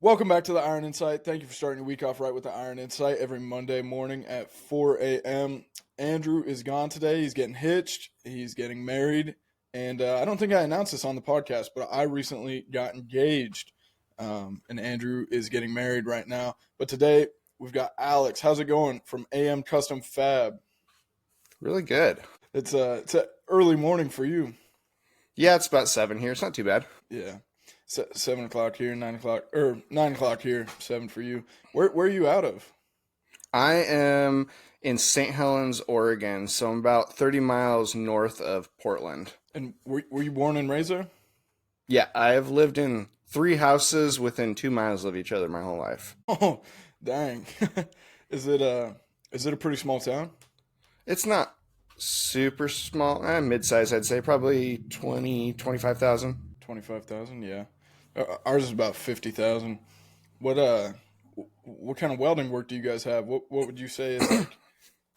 Welcome back to the Iron Insight. Thank you for starting your week off right with the Iron Insight every Monday morning at 4 a.m. Andrew is gone today. He's getting hitched. He's getting married. And I don't think I announced this on the podcast, but I recently got engaged. And Andrew is getting married right now. But today we've got Alex. How's it going from AMCustomFab? Really good. It's a early morning for you. Yeah, it's about 7 here. It's not too bad. Yeah. 7 o'clock here, 9 o'clock, or 9 o'clock here, 7 for you. Where are you out of? I am in St. Helens, Oregon, so I'm about 30 miles north of Portland. And were you born and raised there? Yeah, I've lived in 3 houses within 2 miles of each other my whole life. Oh, dang. Is it a pretty small town? It's not super small, mid-size, I'd say, probably 20, 25,000. 25,000, yeah. Ours is about 50,000. What kind of welding work do you guys have? What would you say is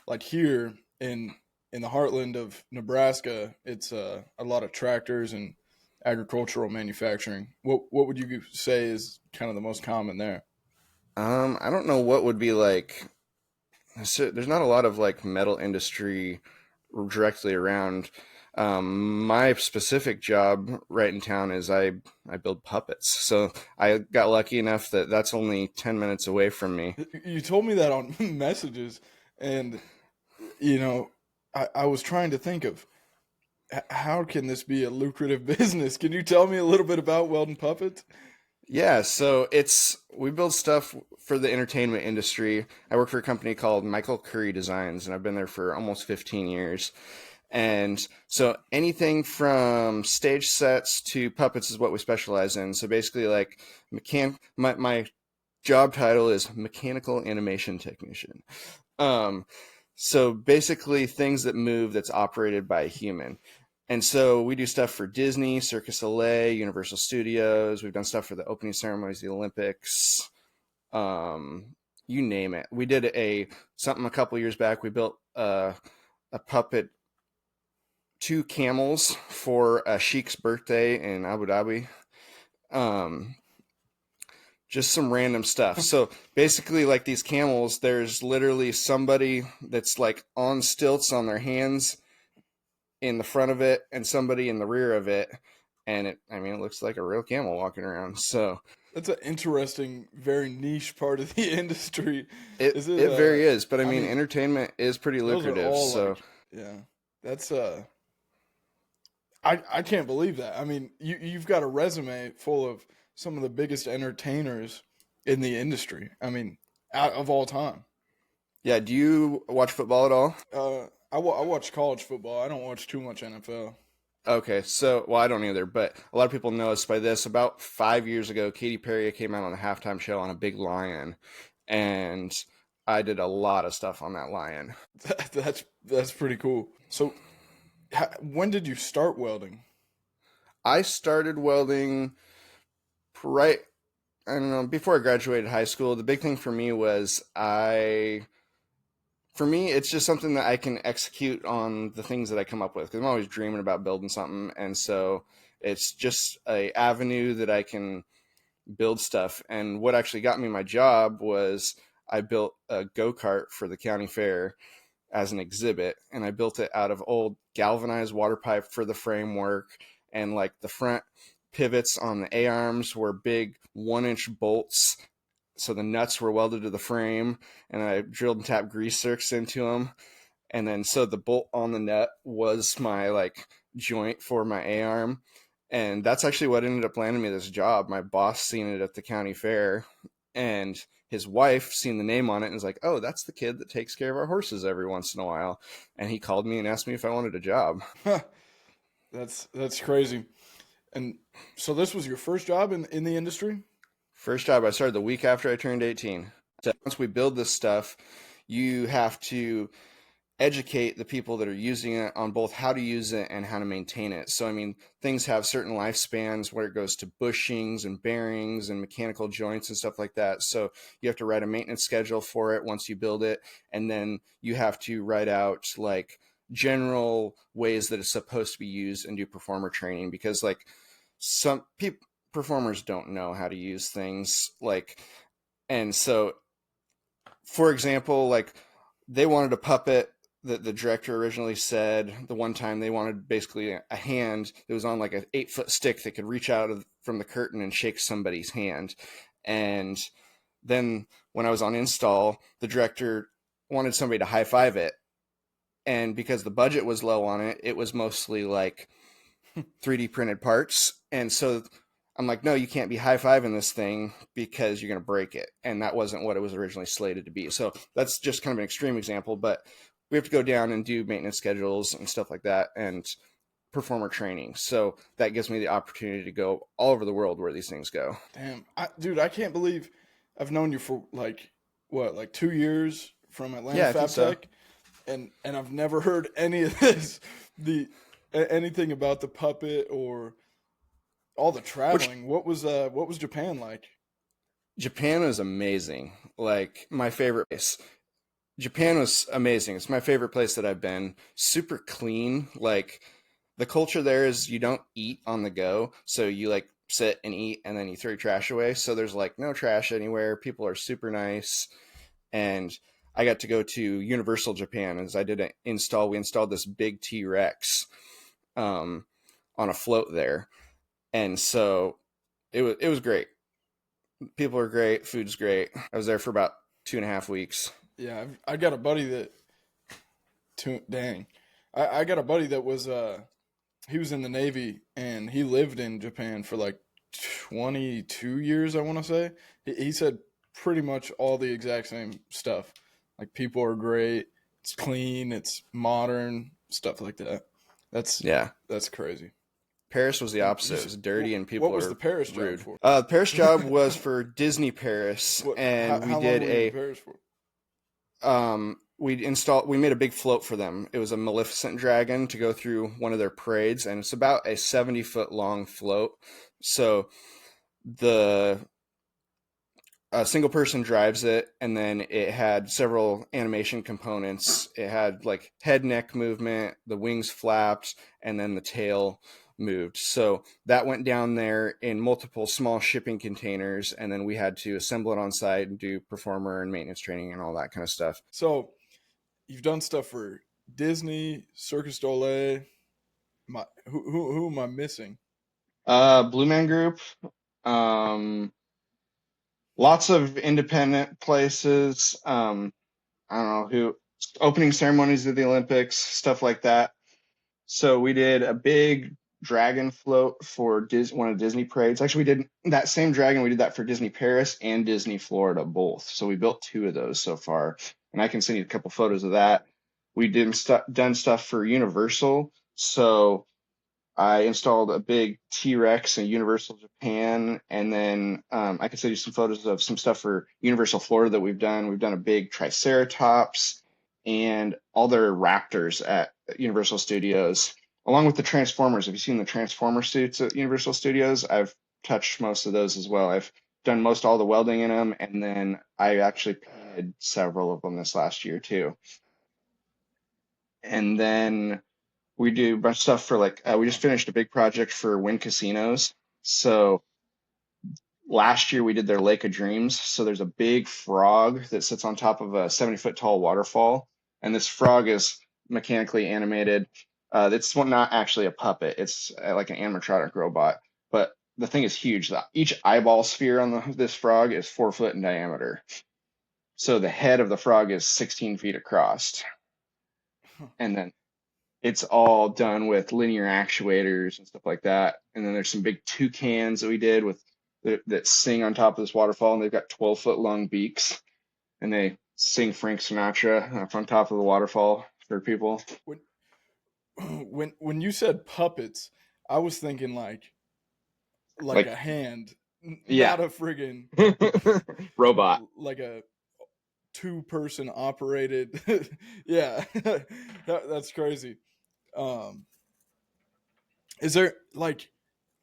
like here in the heartland of Nebraska, it's a lot of tractors and agricultural manufacturing. What would you say is kind of the most common there? I don't know what would be like. There's not a lot of like metal industry directly around. My specific job right in town is I build puppets. So I got lucky enough that that's only 10 minutes away from me. You told me that on messages, and you know, I was trying to think of how can this be a lucrative business? Can you tell me a little bit about welding puppets? Yeah, so we build stuff for the entertainment industry. I work for a company called Michael Curry Designs, and I've been there for almost 15 years. And so anything from stage sets to puppets is what we specialize in. So basically, like my job title is mechanical animation technician. Um, so basically, things that move that's operated by a human. And so we do stuff for Disney, Circus Soleil, Universal Studios. We've done stuff for the opening ceremonies, the Olympics, you name it. We did something a couple years back. We built a puppet, two camels for a sheik's birthday in Abu Dhabi. Um, just some random stuff. So basically, like these camels, there's literally somebody that's like on stilts on their hands in the front of it and somebody in the rear of it. And it looks like a real camel walking around. So That's an interesting, very niche part of the industry. it, Is it? it very is. But I I mean, mean, entertainment is pretty those are lucrative. all So like, yeah. That's I can't believe that. I mean, you've got a resume full of some of the biggest entertainers in the industry. I mean, out of all time. yeah, do you watch football at all? I watch college football. I don't watch too much NFL. Okay, so, well, I don't either, but a lot of people know us by this. About 5 years ago, Katy Perry came out on the halftime show on a big lion, and I did a lot of stuff on that lion. That's pretty cool. So, when did you start welding? I started welding right, I don't know, before I graduated high school. The big thing for me was for me, it's just something that I can execute on the things that I come up with because I'm always dreaming about building something. And so it's just a avenue that I can build stuff. And what actually got me my job was I built a go-kart for the county fair as an exhibit. And I built it out of old galvanized water pipe for the framework. And like the front pivots on the A-arms were big 1-inch bolts, so the nuts were welded to the frame, and I drilled and tapped grease zerks into them. And then so the bolt on the nut was my like joint for my A-arm. And that's actually what ended up landing me this job. My boss seen it at the county fair, and his wife seen the name on it and was like, "Oh, that's the kid that takes care of our horses every once in a while." And he called me and asked me if I wanted a job. That's crazy. And so this was your first job in the industry? First job, I started the week after I turned 18. So once we build this stuff, you have to educate the people that are using it on both how to use it and how to maintain it. So, I mean, things have certain lifespans where it goes to bushings and bearings and mechanical joints and stuff like that. So you have to write a maintenance schedule for it once you build it. And then you have to write out like general ways that it's supposed to be used and do performer training because like some people, performers don't know how to use things like, and so for example, like they wanted a puppet that the director originally said the one time they wanted basically a hand that was on like an 8-foot stick that could reach out from the curtain and shake somebody's hand. And then when I was on install, the director wanted somebody to high five it. And because the budget was low on it, it was mostly like 3D printed parts. And so I'm like, no, you can't be high fiving this thing because you're going to break it. And that wasn't what it was originally slated to be. So that's just kind of an extreme example, but we have to go down and do maintenance schedules and stuff like that and performer training. So that gives me the opportunity to go all over the world where these things go. Damn, dude, I can't believe I've known you for like what, like 2 years from Atlanta Yeah, I think Fab so. Tech, and I've never heard any of this, the anything about the puppet or all the Which traveling. What was Japan like? Japan was amazing. Like my favorite place. Japan was amazing. It's my favorite place that I've been. Super clean. Like the culture there is you don't eat on the go. So you like sit and eat and then you throw your trash away. So there's like no trash anywhere. People are super nice. And I got to go to Universal Japan as I did an install. We installed this big T-Rex um, on a float there. And so it was great. People are great. Food's great. I was there for about 2.5 weeks. Yeah, I got a buddy that. Dang, I got a buddy that was he was in the Navy and he lived in Japan for like 22 years, I want to say. He said pretty much all the exact same stuff. Like people are great, it's clean, it's modern, stuff like that. That's Yeah. that's crazy. Paris was the And opposite. It was dirty and what people was the are Paris job rude. for? The Paris job was for Disney Paris, What? and we How long did were you in a Paris for? we made a big float for them. It was a Maleficent dragon to go through one of their parades, and it's about a 70-foot long float. So the a single person drives it, and then it had several animation components. It had like head neck movement, the wings flapped, and then the tail moved. So that went down there in multiple small shipping containers, and then we had to assemble it on site and do performer and maintenance training and all that kind of stuff. So you've done stuff for Disney, Circus Dole. Who am I missing? Blue Man Group, um, lots of independent places. I don't know who, opening ceremonies of the Olympics, stuff like that. So we did a big dragon float for one of Disney parades. Actually, we did that same dragon. We did that for Disney Paris and Disney Florida both. So we built two of those so far, and I can send you a couple photos of that. We done stuff for Universal. So I installed a big T-Rex in Universal Japan, and then I can send you some photos of some stuff for Universal Florida that we've done. We've done a big Triceratops and all their Raptors at Universal Studios, along with the Transformers. Have you seen the Transformer suits at Universal Studios? I've touched most of those as well. I've done most all the welding in them, and then I actually painted several of them this last year too. And then we do a bunch of stuff for like we just finished a big project for Wynn Casinos. So last year we did their Lake of Dreams. So there's a big frog that sits on top of a 70-foot tall waterfall, and this frog is mechanically animated. It's not actually a puppet. It's like an animatronic robot, but the thing is huge. Each eyeball sphere on this frog is 4 foot in diameter. So the head of the frog is 16 feet across, and then it's all done with linear actuators and stuff like that. And then there's some big toucans that we did with that sing on top of this waterfall, and they've got 12-foot long beaks, and they sing Frank Sinatra up on top of the waterfall for people. When when you said puppets, I was thinking like Like, a hand, yeah, not a friggin' robot. like a two-person operated. Yeah, that's crazy. Um, is there like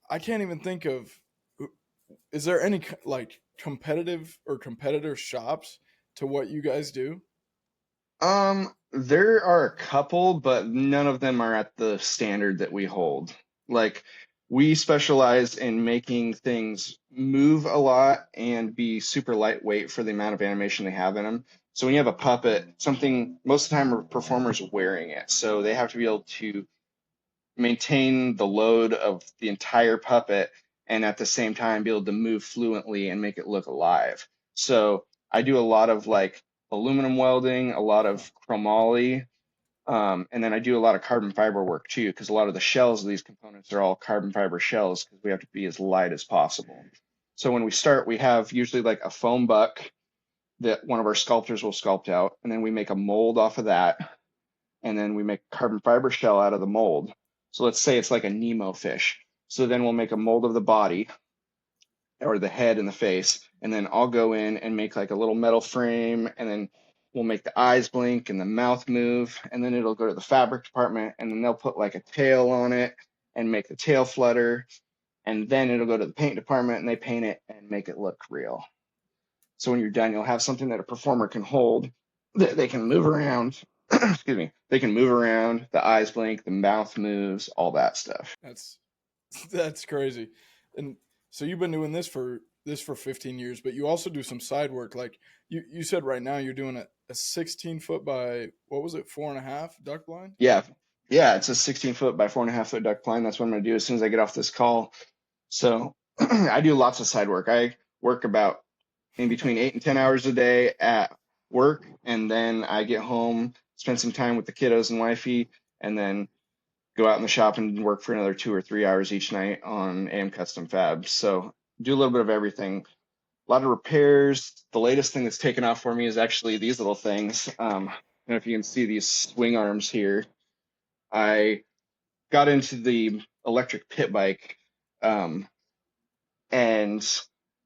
I can't even think of. Is there any like competitive or competitor shops to what you guys do? There are a couple, but none of them are at the standard that we hold. Like we specialize in making things move a lot and be super lightweight for the amount of animation they have in them. So when you have a puppet, something most of the time a performer's wearing it. So they have to be able to maintain the load of the entire puppet and at the same time be able to move fluently and make it look alive. So I do a lot of like aluminum welding, a lot of chromoly, and then I do a lot of carbon fiber work too, because a lot of the shells of these components are all carbon fiber shells because we have to be as light as possible. So when we start, we have usually like a foam buck that one of our sculptors will sculpt out, and then we make a mold off of that, and then we make a carbon fiber shell out of the mold. So let's say it's like a Nemo fish. So then we'll make a mold of the body or the head and the face, and then I'll go in and make like a little metal frame, and then we'll make the eyes blink and the mouth move, and then it'll go to the fabric department, and then they'll put like a tail on it and make the tail flutter, and then it'll go to the paint department and they paint it and make it look real. So when you're done, you'll have something that a performer can hold, that they can move around. Excuse me. They can move around, the eyes blink, the mouth moves, all that stuff. That's crazy. And so you've been doing this for 15 years, but you also do some side work. Like you said right now you're doing a 16 foot by what was it, 4.5 duck blind? Yeah. Yeah, it's a 16 foot by 4.5 foot duck blind. That's what I'm going to do as soon as I get off this call. So I do lots of side work. I work about in between 8 and 10 hours a day at work, and then I get home, spend some time with the kiddos and wifey, and then go out in the shop and work for another 2 or 3 hours each night on AMCustomFab. So do a little bit of everything. A lot of repairs. The latest thing that's taken off for me is actually these little things. I don't know if you can see these swing arms here. I got into the electric pit bike, and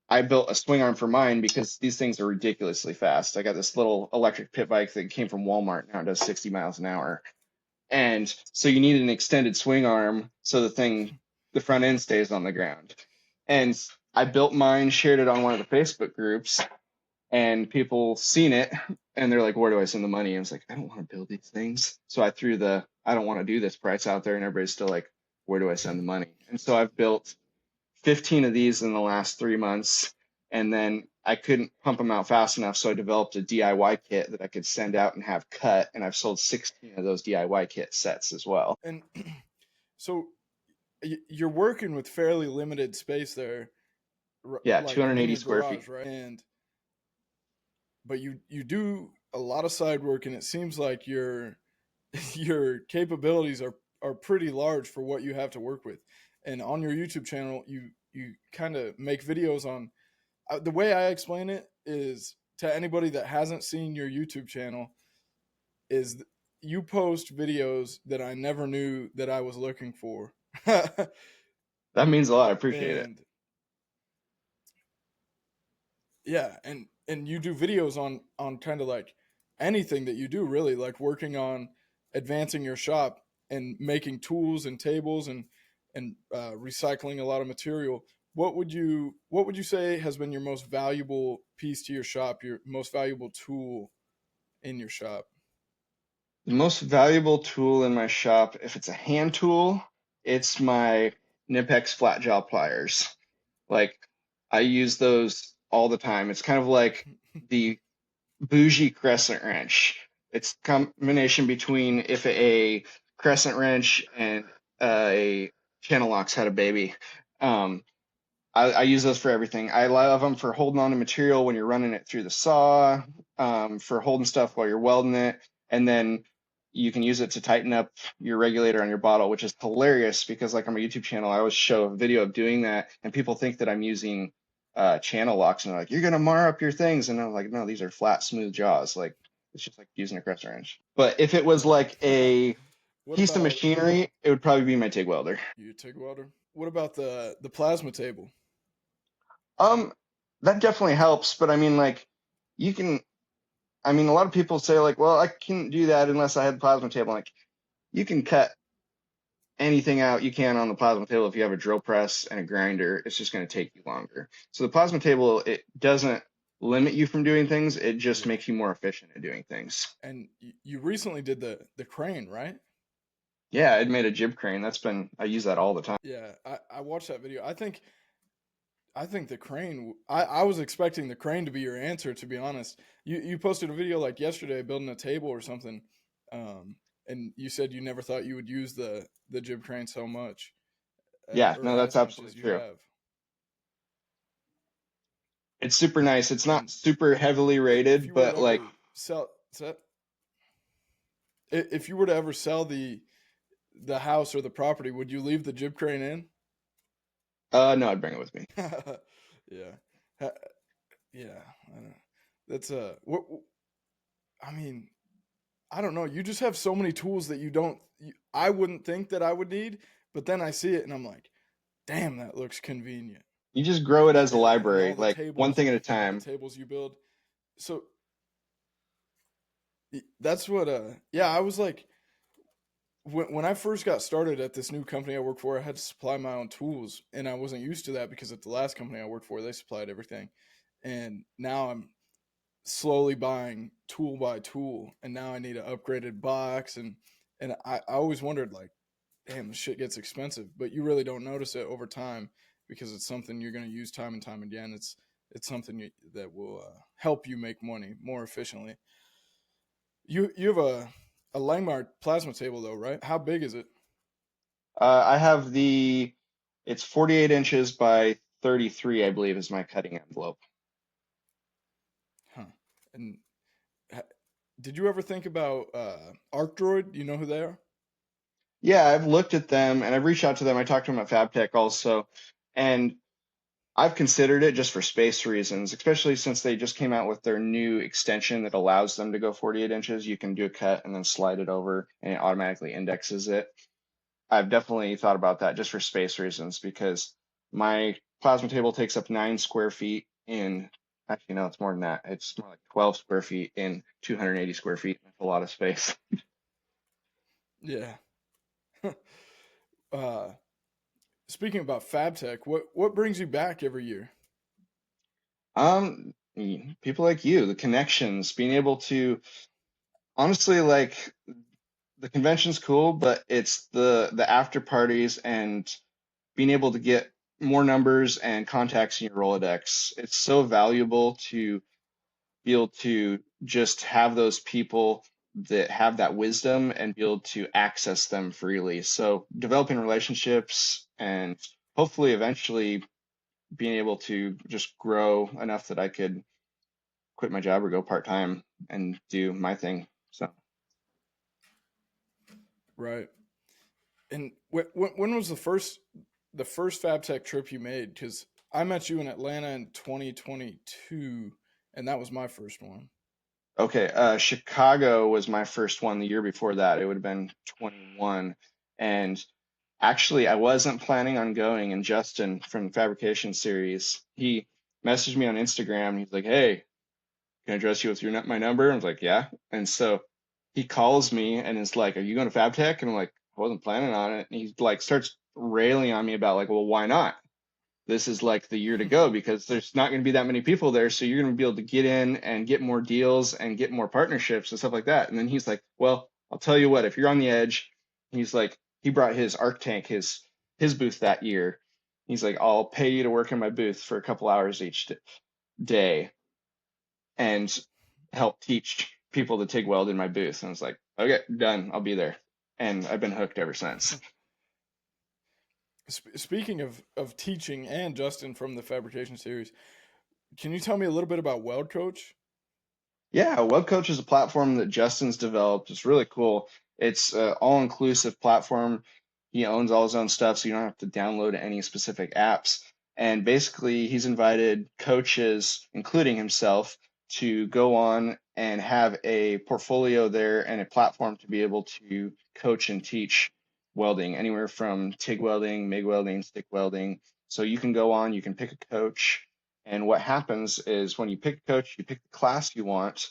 I built a swing arm for mine because these things are ridiculously fast. I got this little electric pit bike that came from Walmart. Now it does 60 miles an hour. And so you need an extended swing arm so the front end stays on the ground. And I built mine, shared it on one of the Facebook groups, and people seen it and they're like, where do I send the money? I was like, I don't want to build these things. So I threw the I don't want to do this price out there, and everybody's still like, where do I send the money? And so I've built 15 of these in the last 3 months, and then I couldn't pump them out fast enough, so I developed a DIY kit that I could send out and have cut, and I've sold 16 of those DIY kit sets as well. And so you're working with fairly limited space there, Yeah, like in 280 your square feet. garage, right? But you do a lot of side work, and it seems like your your capabilities are pretty large for what you have to work with. And on your YouTube channel, you kind of make videos on the way I explain it is to anybody that hasn't seen your YouTube channel is you post videos that I never knew that I was looking for. That means a lot. I appreciate it. And yeah, and you do videos on kind of like anything that you do, really, like working on advancing your shop and making tools and tables and recycling a lot of material. What would you say has been your most valuable piece to your shop, your most valuable tool in your shop? The most valuable tool in my shop, if it's a hand tool, it's my Nipex flat jaw pliers. Like, I use those all the time. It's kind of like the bougie crescent wrench. It's combination between if a crescent wrench and a channel locks had a baby. Um, I use those for everything. I love them for holding on to material when you're running it through the saw, for holding stuff while you're welding it, and then you can use it to tighten up your regulator on your bottle, which is hilarious because, like on my YouTube channel, I always show a video of doing that, and people think that I'm using channel locks, and they're like, "You're gonna mar up your things," and I'm like, "No, these are flat, smooth jaws. Like it's just like using a crescent wrench." But if it was like a What piece of about machinery, it would probably be my TIG welder. your TIG welder? What about the plasma table? Um, that definitely helps, but I mean, like, you can. I mean, a lot of people say like, "Well, I couldn't do that unless I had the plasma table." Like, you can cut anything out you can on the plasma table if you have a drill press and a grinder. It's just going to take you longer. So the plasma table, it doesn't limit you from doing things. It just Yeah. makes you more efficient at doing things. And you recently did the crane, right? Yeah, I'd made a jib crane. I use that all the time. Yeah, I watched that video. I think the crane. I was expecting the crane to be your answer. To be honest, you posted a video like yesterday building a table or something, and you said you never thought you would use the jib crane so much, Yeah, or no, that's as much as absolutely you true. have. It's super nice. It's not And super heavily if rated, you were to but like, ever if you were to ever sell the house or the property, would you leave the jib crane in? no, I'd bring it with me. Yeah, Ha- yeah. I don't, that's what I mean. I don't know. You just have so many tools that you don't. I wouldn't think that I would need, but then I see it and I'm like, damn, that looks convenient. You just grow it as a And library, all like one thing at a the time. tables you build. So that's what. Yeah, I was like, when I first got started at this new company I work for, I had to supply my own tools, and I wasn't used to that because at the last company I worked for, they supplied everything, and now I'm slowly buying tool by tool, and now I need an upgraded box, and I always wondered like, damn, this shit gets expensive, but you really don't notice it over time because it's something you're going to use time and time again. It's something that will help you make money more efficiently. You have a Langmar plasma table though, right? How big is it? I have it's 48 inches by 33, I believe, is my cutting envelope. Huh. And ha- did you ever think about ArcDroid? You know who they are? Yeah, I've looked at them and I've reached out to them. I talked to them at FabTech also, and I've considered it just for space reasons, especially since they just came out with their new extension that allows them to go 48 inches. You can do a cut and then slide it over and it automatically indexes it. I've definitely thought about that just for space reasons because my plasma table takes up 9 square feet in, actually, no, it's more than that. It's more like 12 square feet in 280 square feet. That's a lot of space. Yeah. uh, Speaking about FabTech, what brings you back every year? People like you, the connections, being able to, honestly, like the convention's cool, but it's the after parties and being able to get more numbers and contacts in your Rolodex. It's so valuable to be able to just have those people that have that wisdom and be able to access them freely. So developing relationships and hopefully eventually being able to just grow enough that I could quit my job or go part time and do my thing. So Right. And when was the first FabTech trip you made? Because I met you in Atlanta in 2022, and that was my first one. okay, Chicago was my first one. The year before that, it would have been 21. And actually, I wasn't planning on going. And Justin from the Fabrication Series, he messaged me on Instagram. He's like, "Hey, can I address you with my number?" I was like, "Yeah." And so he calls me and is like, "Are you going to FabTech?" And I'm like, "I wasn't planning on it." And he like starts railing on me about like, "Well, why not? This is like the year to go because there's not going to be that many people there. So you're going to be able to get in and get more deals and get more partnerships and stuff like that." And then he's like, "Well, I'll tell you what, if you're on the edge," he's like, he brought his Arc Tank, his booth that year. He's like, "I'll pay you to work in my booth for a couple hours each day and help teach people to TIG weld in my booth." And I was like, "Okay, done. I'll be there." And I've been hooked ever since. Speaking of teaching and Justin from the Fabrication Series, can you tell me a little bit about Weld Coach? Yeah, Web Coach is a platform that Justin's developed. It's really cool. It's an all-inclusive platform. He owns all his own stuff, so you don't have to download any specific apps. And basically, he's invited coaches, including himself, to go on and have a portfolio there and a platform to be able to coach and teach welding, anywhere from TIG welding, MIG welding, stick welding. So you can go on, you can pick a coach, and what happens is when you pick a coach, you pick the class you want,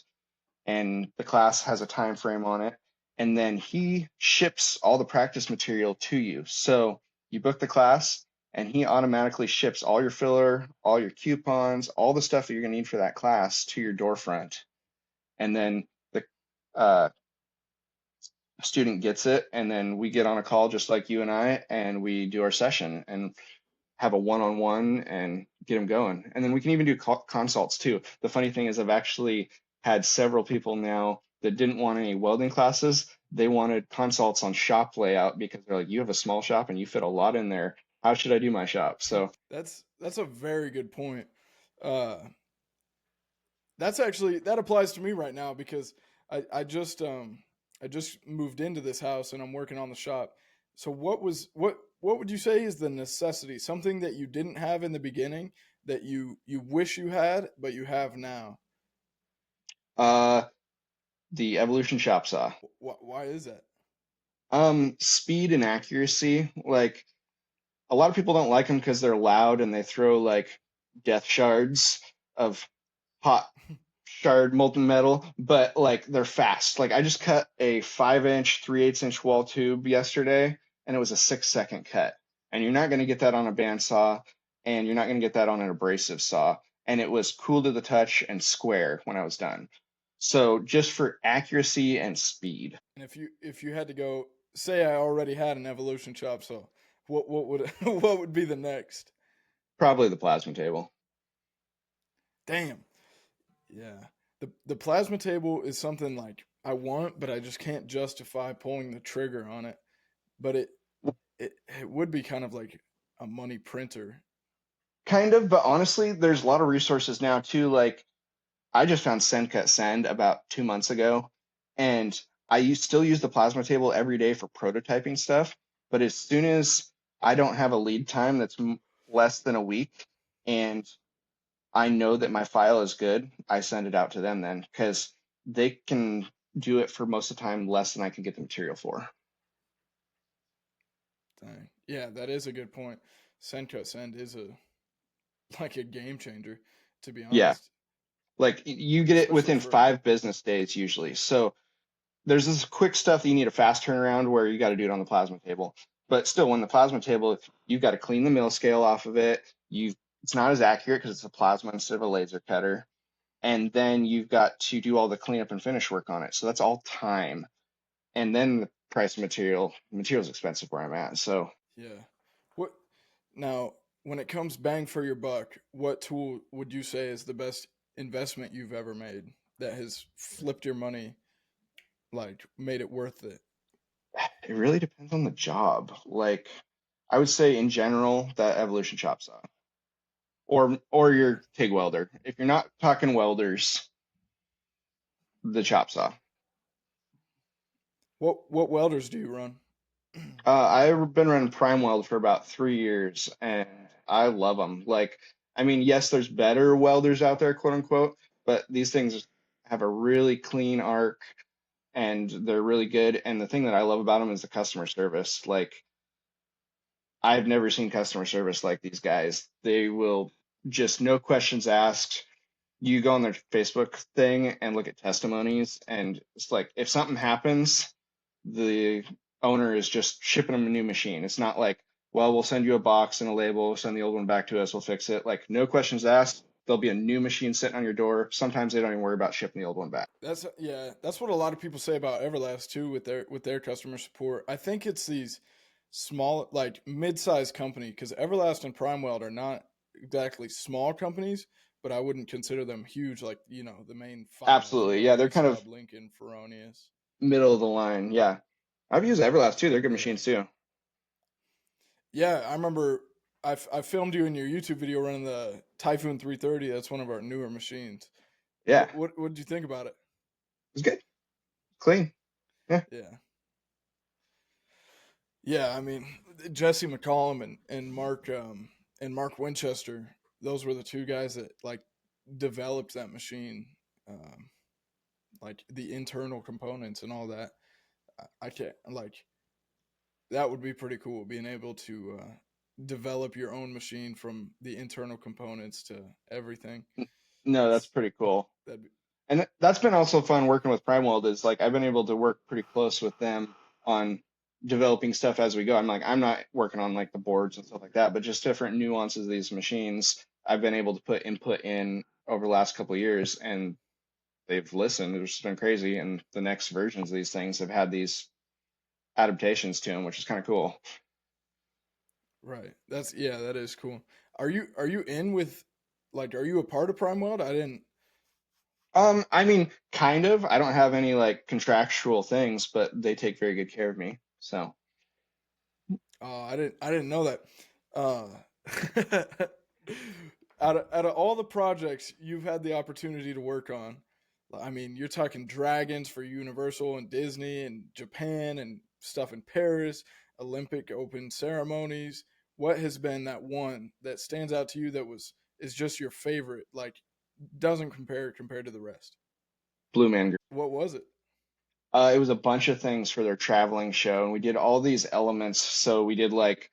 and the class has a time frame on it. And then he ships all the practice material to you. So you book the class, and he automatically ships all your filler, all your coupons, all the stuff that you're going to need for that class to your door front. And then the uh, student gets it, and then we get on a call just like you and I, and we do our session and have a one-on-one and get them going. And then we can even do consults too. The funny thing is I've actually had several people now that didn't want any welding classes. They wanted consults on shop layout because they're like, you have a small shop and you fit a lot in there. How should I do my shop? So That's a very good point. Uh, that's actually that applies to me right now because I just moved into this house and I'm working on the shop. So what would you say is the necessity? Something that you didn't have in the beginning that you wish you had but you have now. uh, the Evolution shop saw. Why is that? Speed and accuracy. Like a lot of people don't like them because they're loud and they throw like death shards of hot shard molten metal, but like they're fast. Like I just cut a 5 inch, 3/8 inch wall tube yesterday, and it was a 6 second cut. And you're not going to get that on a bandsaw, and you're not going to get that on an abrasive saw. And it was cool to the touch and square when I was done. So just for accuracy and speed, And if you had to go, say I already had an evolution chop saw, what would what would be the next? probably the plasma table. Damn. Yeah. The plasma table is something like I want, but I just can't justify pulling the trigger on it. But it would be kind of like a money printer. Kind of, but honestly, there's a lot of resources now too. Like I just found Send Cut Send about 2 months ago, and still use the plasma table every day for prototyping stuff. But as soon as I don't have a lead time that's less than a week, and I know that my file is good, I send it out to them then because they can do it for most of the time less than I can get the material for. Dang. Yeah, that is a good point. Send cut send is a like a game changer, to be Yeah, honest, like you get it especially within for 5 business days usually. So there's this quick stuff that you need a fast turnaround where you got to do it on the plasma table. But still, when the plasma table, you've got to clean the mill scale off of it. It's not as accurate because it's a plasma instead of a laser cutter. And then you've got to do all the cleanup and finish work on it. So that's all time. And then the price of material's expensive where I'm at. So yeah. What now? When it comes bang for your buck, what tool would you say is the best investment you've ever made that has flipped your money, like made it worth it? it really depends on the job. Like I would say in general, that evolution chop saw or Yeah. your TIG welder. If you're not talking welders, the chop saw. What welders do you run? I've been running Prime Weld for about 3 years, and I love them. Like, I mean, yes, there's better welders out there, quote unquote, but these things have a really clean arc, and they're really good. And the thing that I love about them is the customer service. Like, I've never seen customer service like these guys. They will just no questions asked. You go on their Facebook thing and look at testimonies, and it's like if something happens, the owner is just shipping them a new machine. It's not like, well, we'll send you a box and a label, send the old one back to us, we'll fix it. Like no questions asked. There'll be a new machine sitting on your door. Sometimes they don't even worry about shipping the old one back. That's yeah, that's what a lot of people say about Everlast too with their customer support. I think it's these small like mid-sized company because Everlast and PrimeWeld are not exactly small companies, but I wouldn't consider them huge like, you know, the main five, you Absolutely. know, Yeah, they're kind of AMCustomFab, Lincoln, Feronius. middle of the line. Yeah. I've used Everlast too. They're good Yeah. machines too. Yeah, I remember I filmed you in your YouTube video running the Typhoon 330. That's one of our newer machines. Yeah. What did you think about it? It's good. Clean. Yeah. Yeah. Yeah, I mean Jesse McCollum and Mark Winchester. Those were the two guys that like developed that machine, um, like the internal components and all that. I can't like that would be pretty cool being able to develop your own machine from the internal components to everything. No, that's That's pretty cool. that. And that's been also fun working with PrimeWeld is like I've been able to work pretty close with them on developing stuff as we go. I'm not working on like the boards and stuff like that, but just different nuances of these machines. I've been able to put input in over the last couple of years, and they've listened. It's been crazy. And the next versions of these things have had these. adaptations to them, which is kind of cool. Right. That's yeah, that is cool. Are you in with like are you a part of Prime Weld? I didn't I mean, kind of. I don't have any like contractual things, but they take very good care of me. So, I didn't know that. Uh out of all the projects you've had the opportunity to work on, I mean, you're talking dragons for Universal and Disney and Japan and stuff in Paris, Olympic Open ceremonies. What has been that one that stands out to you that was is just your favorite? Like doesn't compare compared to the rest. Blue Man. What was it? It was a bunch of things for their traveling show, and we did all these elements. So we did like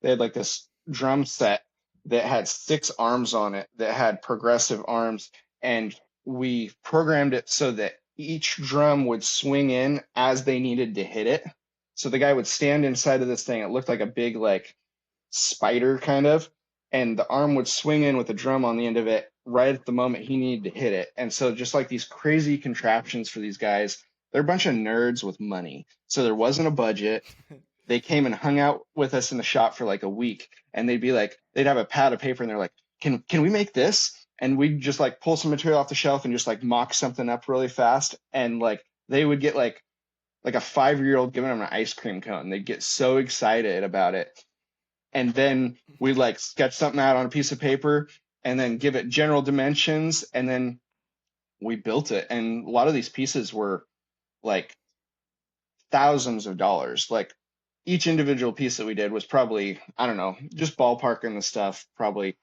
they had like this drum set that had six arms on it that had progressive arms, and we programmed it so that each drum would swing in as they needed to hit it. So the guy would stand inside of this thing. It looked like a big like spider kind of, and the arm would swing in with a drum on the end of it right at the moment he needed to hit it. And so just like these crazy contraptions for these guys, they're a bunch of nerds with money. So there wasn't a budget. They came and hung out with us in the shop for like a week, and they'd be like, they'd have a pad of paper and they're like, can we make this? And we'd just like pull some material off the shelf and just like mock something up really fast. And like they would get like a 5-year-old giving them an ice cream cone. They'd get so excited about it. And then we'd like sketch something out on a piece of paper and then give it general dimensions, and then we built it. And a lot of these pieces were like thousands of dollars. Like each individual piece that we did was probably, I don't know, just ballparking the stuff, probably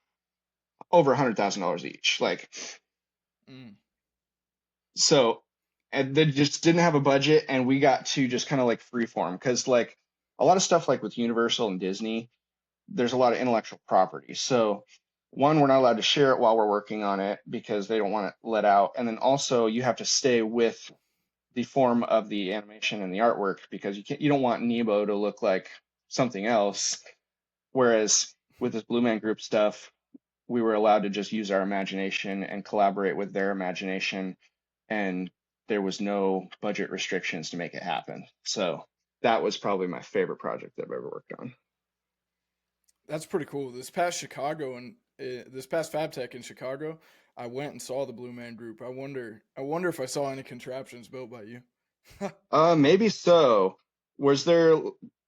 over $100,000 each. Like, Mm. so, and they just didn't have a budget, and we got to just kind of like freeform because like a lot of stuff like with Universal and Disney, there's a lot of intellectual property. So one, we're not allowed to share it while we're working on it because they don't want it let out. And then also you have to stay with the form of the animation and the artwork because you don't want Nebo to look like something else. Whereas with this Blue Man Group stuff, we were allowed to just use our imagination and collaborate with their imagination, and there was no budget restrictions to make it happen. So that was probably my favorite project I've ever worked on. That's pretty cool. This past FabTech in Chicago, I went and saw the Blue Man Group. I wonder if I saw any contraptions built by you. Maybe so. Was there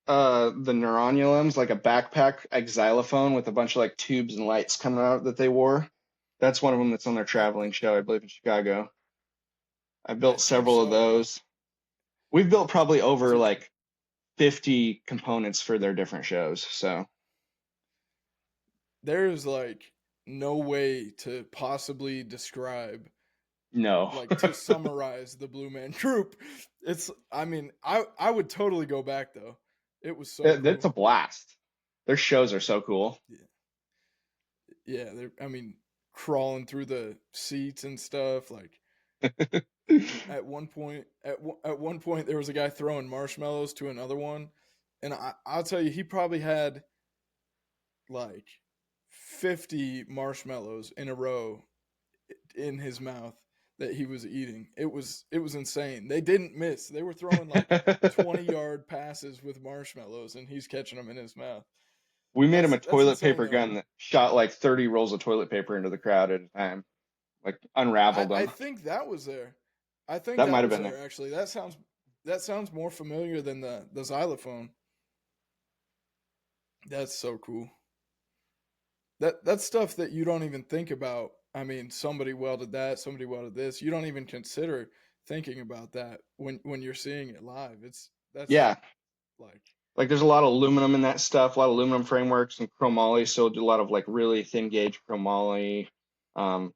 the neuronulums, like a backpack, like xylophone with a bunch of like tubes and lights coming out that they wore? That's one of them that's on their I traveling show, I believe, in Chicago. I I built think several of so. those. We've built probably over Dude, like 50 components for their different shows. So there's like no way to possibly describe no, like to summarize the Blue Man Group. It's I mean, I would totally go back though. It was so that's cool. a blast. Their shows are so cool. Yeah. Yeah, I mean, crawling through the seats and stuff like at one point there was a guy throwing marshmallows to another one, and I'll tell you he probably had like 50 marshmallows in a row in his mouth that he was eating. It was insane. They didn't miss. They were throwing like 20-yard passes with marshmallows and he's catching them in his mouth. We made him That's a that's toilet insane paper though. gun that shot like 30 rolls of toilet paper into the crowd at a time, like unraveled I them. think that was there. I think That might that have was been there. there actually. That sounds more familiar than the xylophone. That's so cool. That's stuff that you don't even think about. I mean, somebody welded that, somebody welded this. You don't even consider thinking about that when you're seeing it live. That's Yeah, like like there's a lot of aluminum in that stuff, a lot of aluminum frameworks and chromoly. So we'll do a lot of like really thin gauge chromoly, a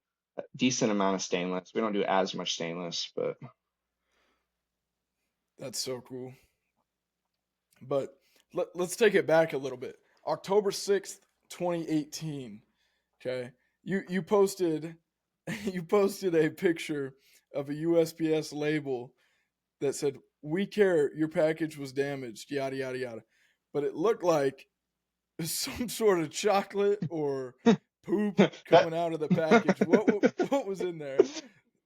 decent amount of stainless. We don't do as much stainless, but that's so cool. But let's take it back a little bit. October 6th, 2018. Okay. You posted you posted a picture of a USPS label that said, "We care your package was damaged, yada yada yada." But it looked like some sort of chocolate or poop that coming out of the package. What was in there?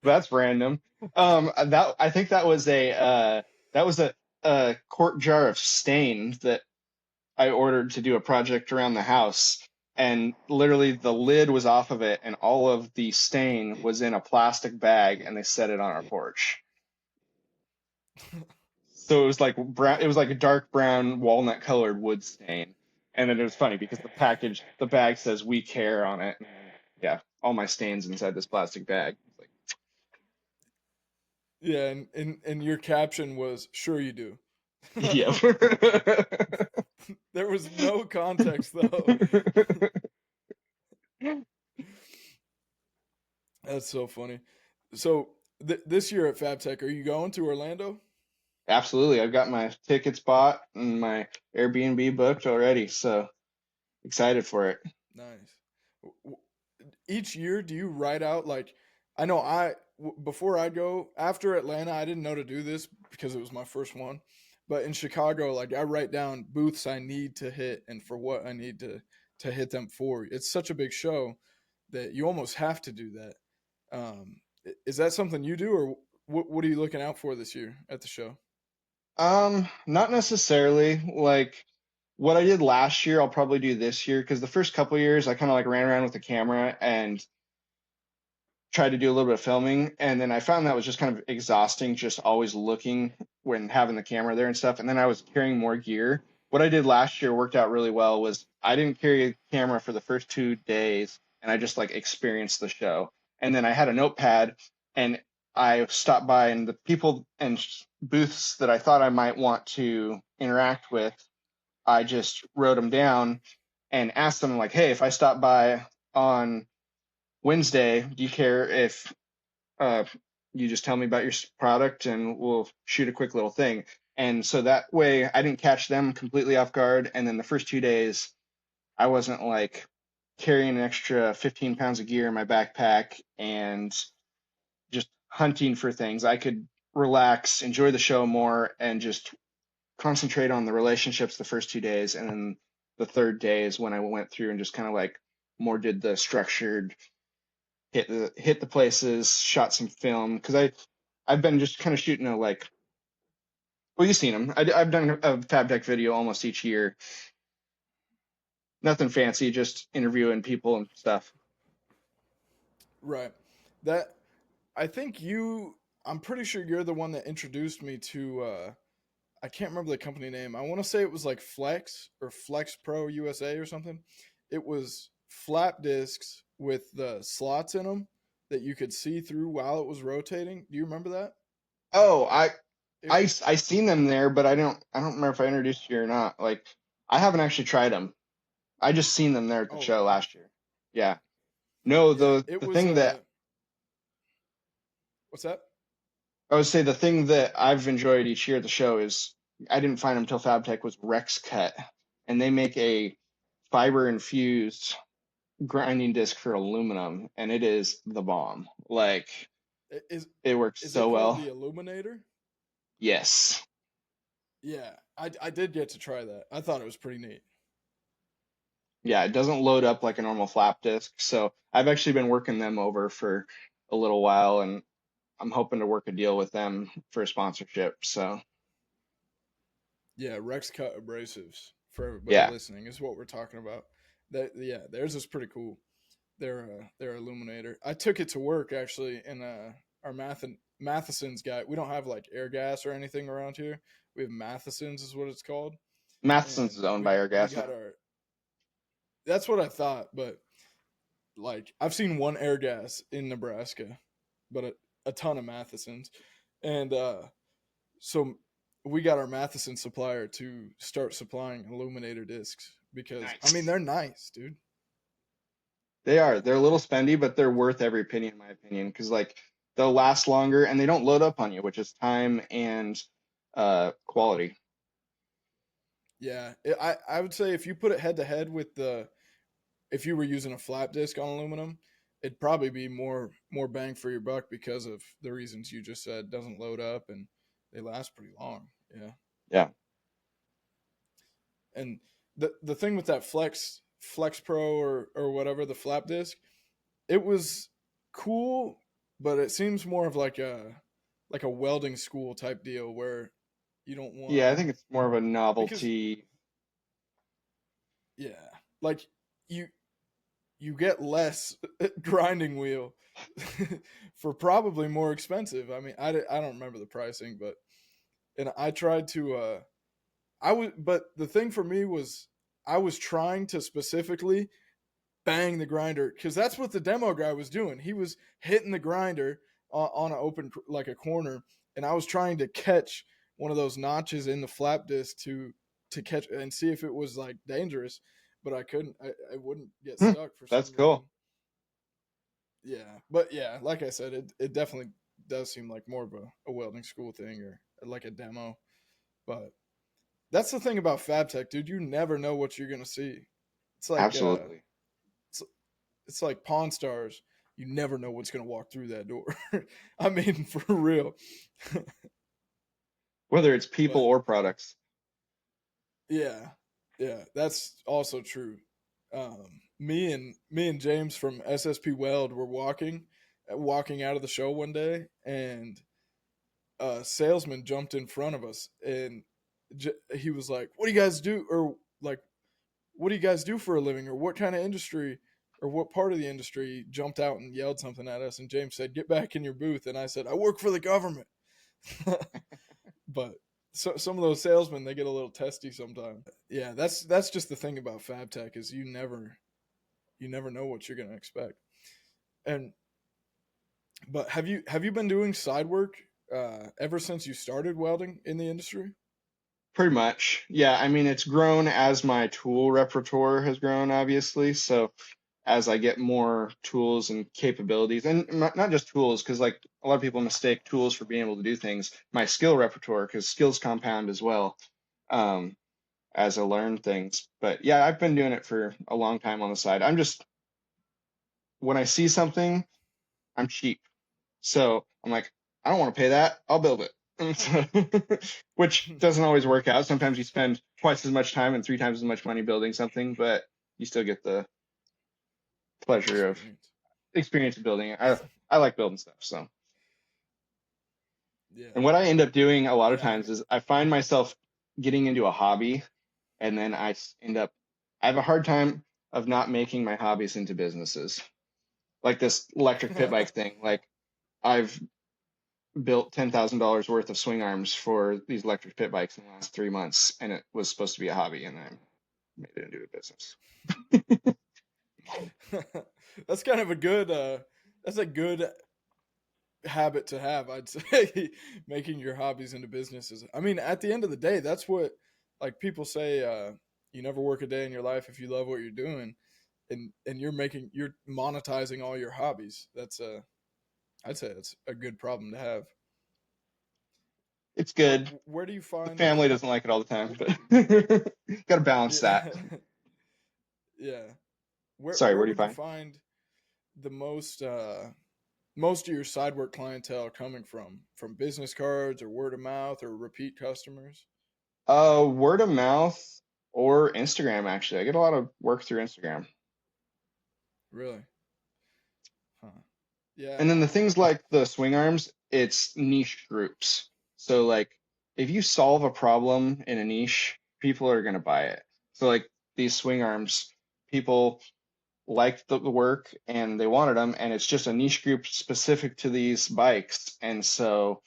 that's random. That I think that was a a quart jar of stain that I ordered to do a project around the house, and literally the lid was off of it, and all of the stain was in a plastic bag, and they set it on our porch. So it was like brown, it was like a dark brown walnut colored wood stain. And then it was funny because the bag says "We Care" on it. Yeah, all my stains inside this plastic bag. It's like, Yeah, and your caption was "Sure you do." yeah. There was no context though. That's so funny. So this year at FabTech, are you going to Orlando? Absolutely. I've got my tickets bought and my Airbnb booked already, so excited for it. Nice. Each year, do you write out like I know before I go after Atlanta, I didn't know to do this because it was my first one. But in Chicago, like I write down booths I need to hit and for what I need to hit them for. It's such a big show that you almost have to do that. Is that something you do, or what are you looking out for this year at the show? Not necessarily. Like what I did last year, I'll probably do this year because the first couple years I kind of like ran around with the camera and tried to do a little bit of filming, and then I found that was just kind of exhausting, just always looking when having the camera there and stuff. And then I was carrying more gear. What I did last year worked out really well was I didn't carry a camera for the first 2 days, and I just like experienced the show. And then I had a notepad, and I stopped by, and the people and booths that I thought I might want to interact with, I just wrote them down and asked them like, "Hey, if I stop by on Wednesday, do you care if uh, you just tell me about your product and we'll shoot a quick little thing?" And so that way I didn't catch them completely off guard. And then the first 2 days, I wasn't like carrying an extra 15 pounds of gear in my backpack and just hunting for things. I could relax, enjoy the show more, and just concentrate on the relationships the first 2 days. And then the third day is when I went through and just kind of like more did the structured hit the places, shot some film because I've been just kind of shooting a like well, you've seen them. I've done a Fab Tech video almost each year. Nothing fancy, just interviewing people and stuff. Right. That I think you. I'm pretty sure you're the one that introduced me to. I can't remember the company name. I want to say it was like Flex or Flex Pro USA or something. It was flap discs with the slots in them that you could see through while it was rotating. Do you remember that? Oh, It, I seen them there, but I don't remember if I introduced you or not. Like I haven't actually tried them. I just seen them there at the oh, show really? last year. Yeah. No, Yeah. the It was thing that what's that? I would say the thing that I've enjoyed each year at the show is I didn't find them till FabTech was Rex Cut, and they make a fiber infused grinding disc for aluminum, and it is the bomb. Like Is it works is it so called well. the Illuminator? Yes. Yeah, I did get to try that. I thought it was pretty neat. Yeah, it doesn't load up like a normal flap disc. So I've actually been working them over for a little while, and I'm hoping to work a deal with them for a sponsorship. So Yeah, Rex Cut abrasives for everybody yeah, listening is what we're talking about. That yeah, theirs is pretty cool. Their illuminator. I took it to work actually in our Matheson's guy. We don't have like air gas or anything around here. We have Matheson's is what it's called, Matheson's and is owned by we Airgas got now. our. That's what I thought, but like I've seen one air gas in Nebraska, but a ton of Matheson's, and so we got our Matheson supplier to start supplying illuminator discs because I mean Nice. they're nice, dude. They are. Yeah, They're a little spendy, but they're worth every penny in my opinion because like they'll last longer and they don't load up on you, which is time and quality. yeah. I would say if you put it head to head with the if you were using a flat disc on aluminum, it'd probably be more bang for your buck because of the reasons you just said. Doesn't load up and they last pretty long. Yeah, Yeah. and the thing with that Flex Pro or whatever the flap disc, it was cool, but it seems more of like a welding school type deal where You don't want Yeah, I to think it's more of a because novelty. yeah, like you you get less grinding wheel for probably more expensive. I mean, I don't remember the pricing, but and I tried to but the thing for me was I was trying to specifically bang the grinder because that's what the demo guy was doing. He was hitting the grinder on an open like a corner, and I was trying to catch one of those notches in the flap disc to catch and see if it was like dangerous, but I couldn't. I wouldn't get Hmm, stuck for that's some cool. reason. Yeah, but yeah, like I said, it definitely does seem like more of a welding school thing or like a demo. But that's the thing about Fab Tech, dude. You never know what you're gonna see. It's like Absolutely. it's it's like Pawn Stars. You never know what's gonna walk through that door. I mean, for real. Whether it's people But or products. yeah, yeah, that's also true. Me and James from SSP Weld were walking out of the show one day, and a salesman jumped in front of us, and he was like, "What do you guys do?" Or like, "What do you guys do for a living?" Or what kind of industry? Or what part of the industry? Jumped out and yelled something at us, and James said, "Get back in your booth." And I said, "I work for the government." But some of those salesmen, they get a little testy sometimes. Yeah, that's just the thing about Fab Tech is you never know what you're gonna expect. And but have you been doing side work ever since you started welding in the industry? Pretty much. Yeah, I mean, it's grown as my tool repertoire has grown, obviously. So as I get more tools and capabilities, and not just tools, because like a lot of people mistake tools for being able to do things, my skill repertoire, because skills compound as well, um, as I learn things. But yeah, I've been doing it for a long time on the side. I'm just, when I see something, I'm cheap. So I'm like, I don't want to pay that. I'll build it. Which doesn't always work out. Sometimes you spend twice as much time and three times as much money building something, but you still get the pleasure of Experience. experience of building it. I like building stuff. So, and Yeah. what I end up doing a lot of Yeah. times is I find myself getting into a hobby, and then end up, I have a hard time of not making my hobbies into businesses. Like this electric pit bike thing. Like I've built $10,000 worth of swing arms for these electric pit bikes in the last 3 months, and it was supposed to be a hobby, and I made it into a business. That's kind of a good that's a good habit to have, I'd say. Making your hobbies into businesses. I mean, at the end of the day, that's what like people say you never work a day in your life if you love what you're doing, and you're monetizing all your hobbies. That's I'd say that's a good problem to have. It's Where good. where do you The find family doesn't like it all the time, but got to balance that. yeah. Yeah. Where Sorry, where where do you would you find? find the most of your side work clientele coming from? From business cards or word of mouth or repeat customers? Word of mouth or Instagram, actually. I get a lot of work through Instagram. Really? Huh. And Yeah. then the things like the swing arms, it's niche groups. So like if you solve a problem in a niche, people are gonna buy it. So like these swing arms, people liked the work and they wanted them, and it's just a niche group specific to these bikes. And so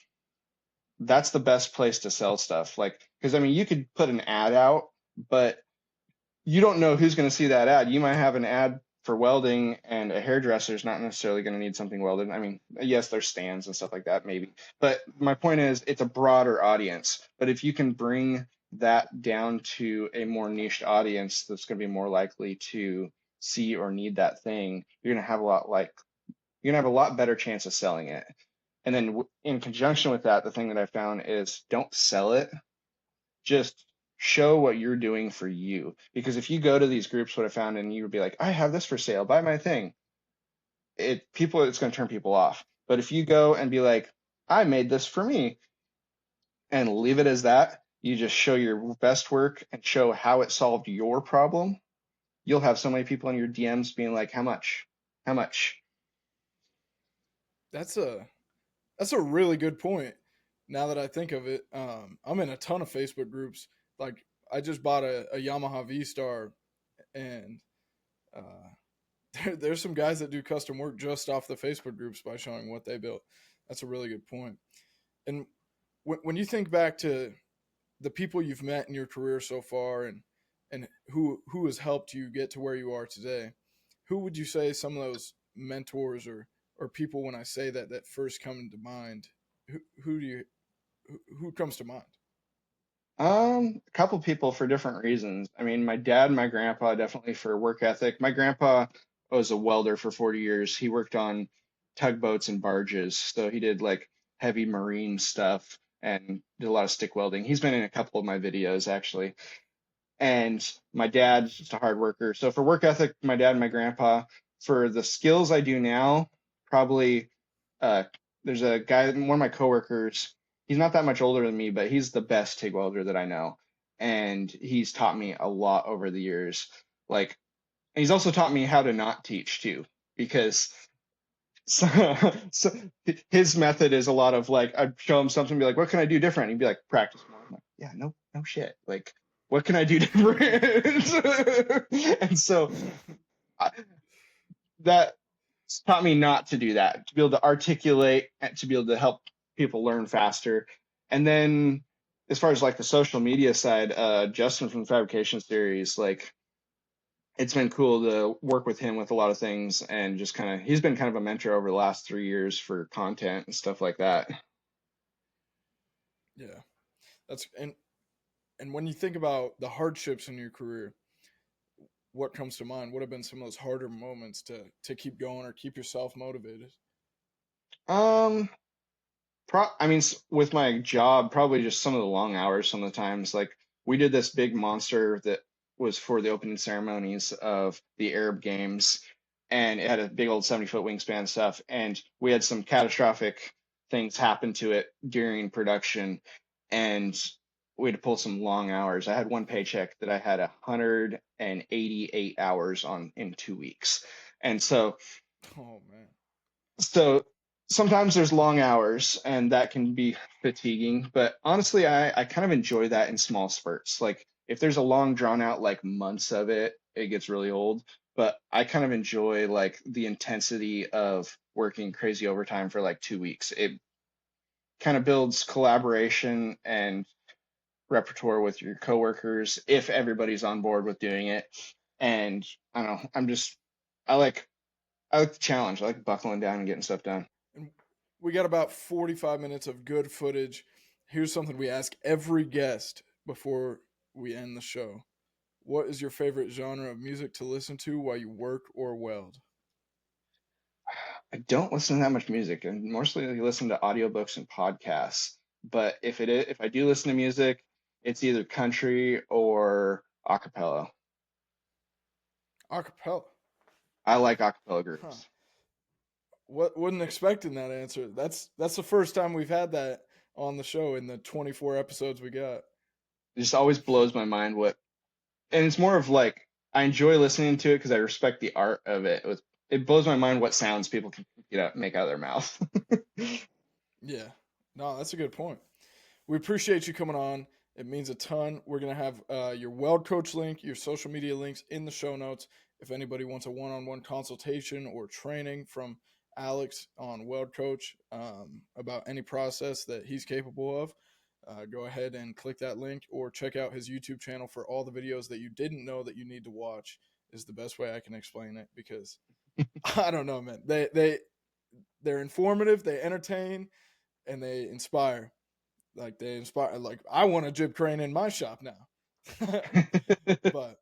that's the best place to sell stuff. Like, because I mean, you could put an ad out, but you don't know who's going to see that ad. You might have an ad for welding, and a hairdresser is not necessarily going to need something welded. I mean, yes, there's stands and stuff like that, maybe. But my point is, it's a broader audience. But if you can bring that down to a more niched audience that's going to be more likely to see or need that thing, you're going to have a lot better chance of selling it. And then in conjunction with that, the thing that I found is don't sell it, just show what you're doing for you. Because if you go to these groups, what I found, and you would be like, I have this for sale, buy my thing, it's going to turn people off. But if you go and be like, I made this for me, and leave it as that, you just show your best work and show how it solved your problem, you'll have so many people in your DMs being like, how much? How much? That's a really good point. now that I think of it, I'm in a ton of Facebook groups. Like I just bought a Yamaha V Star, and uh, there's some guys that do custom work just off the Facebook groups by showing what they built. That's a really good point. And when you think back to the people you've met in your career so far, and who has helped you get to where you are today, who would you say some of those mentors or people when I say that first come to mind? Who do you who comes to mind? A couple people for different reasons. I mean, my dad and my grandpa definitely for work ethic. My grandpa was a welder for 40 years. He worked on tugboats and barges, so he did like heavy marine stuff and did a lot of stick welding. He's been in a couple of my videos actually. And my dad's just a hard worker. So for work ethic, my dad and my grandpa. For the skills I do now, probably uh, there's a guy, one of my coworkers. He's not that much older than me, but he's the best TIG welder that I know, and he's taught me a lot over the years. Like, and he's also taught me how to not teach too, because so, so his method is a lot of like I'd show him something, be like, "What can I do different?" He'd be like, "Practice more." I'm like, "Yeah, no shit. Like, what can I do different?" And so I, that taught me not to do that, to be able to articulate, and to be able to help people learn faster. And then as far as like the social media side, Justin from the Fabrication Series, like it's been cool to work with him with a lot of things and just kind of he's been kind of a mentor over the last 3 years for content and stuff like that. Yeah, that's and when you think about the hardships in your career, what comes to mind? What have been some of those harder moments to keep going or keep yourself motivated? Um, I mean, with my job, probably just some of the long hours. Some of the times, like we did this big monster that was for the opening ceremonies of the Arab Games, and it had a big old 70-foot wingspan stuff. And we had some catastrophic things happen to it during production, and we had to pull some long hours. I had one paycheck that I had 188 hours on in 2 weeks, and Oh man. so sometimes there's long hours and that can be fatiguing, but honestly, I kind of enjoy that in small spurts. Like if there's a long drawn out like months of it, it gets really old. But I kind of enjoy like the intensity of working crazy overtime for like 2 weeks. It kind of builds collaboration and repertoire with your coworkers if everybody's on board with doing it. And I don't know, I like the challenge. I like buckling down and getting stuff done. And we got about 45 minutes of good footage. Here's something we ask every guest before we end the show. What is your favorite genre of music to listen to while you work or weld? I don't listen to that much music and mostly listen to audiobooks and podcasts. But if I do listen to music, it's either country or acapella. Acapella. I like acapella Huh. groups. What wasn't expecting that answer. That's the first time we've had that on the show in the 24 episodes we got. It just always blows my mind and it's more of like I enjoy listening to it because I respect the art of it. It blows my mind what sounds people can make out of their mouth. Yeah. No, that's a good point. We appreciate you coming on. It means a ton. We're going to have your Weld Coach link, your social media links in the show notes. If anybody wants a one on one consultation or training from Alex on Weld Coach about any process that he's capable of, go ahead and click that link or check out his YouTube channel for all the videos that you didn't know that you need to watch, is the best way I can explain it because I don't know, man. They're informative, they entertain, and they inspire. Like they inspire. Like I want a jib crane in my shop now. But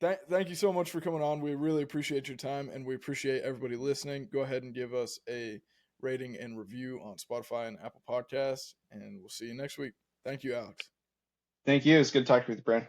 thank you so much for coming on. We really appreciate your time, and we appreciate everybody listening. Go ahead and give us a rating and review on Spotify and Apple Podcasts, and we'll see you next week. Thank you, Alex. Thank you. It's good talking with you, Brad.